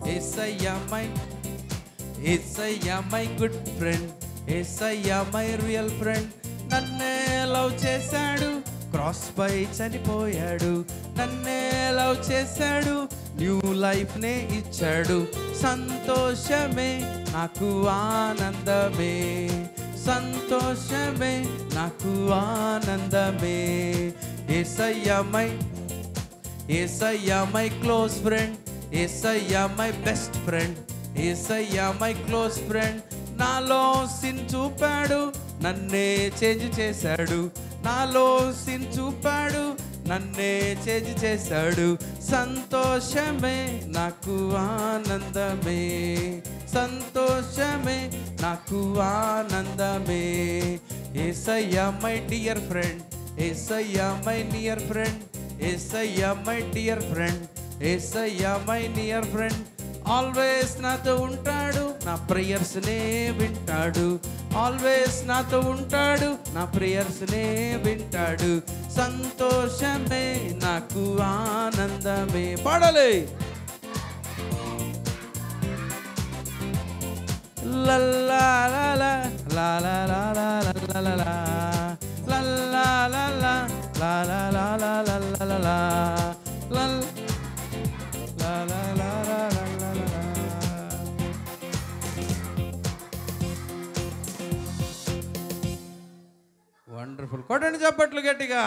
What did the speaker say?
Yesayya my good friend, యేసయ్యా my real friend. నన్నే love చేశాడు, క్రాస్ పై చనిపోయాడు. నన్నే లవ్ చేశాడు, న్యూ లైఫ్ నే ఇచ్చాడు. సంతోషమే నాకు ఆనందమే, సంతోషమే నాకు ఆనందమే. యేసయ్యా మై క్లోజ్ ఫ్రెండ్, యేసయ్యా మై బెస్ట్ ఫ్రెండ్, యేసయ్యా మై క్లోజ్ ఫ్రెండ్. నాలో సిన్ చూపాడు, నన్నే చేంజ్ చేశాడు. నాలో సిన్ చూపాడు, నన్నే చేంజ్ చేశాడు. సంతోషమే నాకు ఆనందమే, సంతోషమే నాకు ఆనందమే. యేసయ్యా మై డియర్ ఫ్రెండ్, యేసయ్యా మై నియర్ ఫ్రెండ్, యేసయ్యా మై డియర్ ఫ్రెండ్, యేసయ్యా మై నియర్ ఫ్రెండ్. ఆల్వేస్ నాతో ఉంటాడు, నా ప్రేయర్స్ నే వింటాడు. ఆల్వేస్ నాతో ఉంటాడు, నా ప్రేయర్స్ నే వింటాడు. సంతోషమే నాకు ఆనందమే. పాడాలి. లల్లా లాలా లాలా లాలా లాలా లల్లా లాలా లాలా లాలా లాలా లల్ లాలా లాలా లాలా. వండర్ఫుల్. కొట్టండి చప్పట్లు గట్టిగా.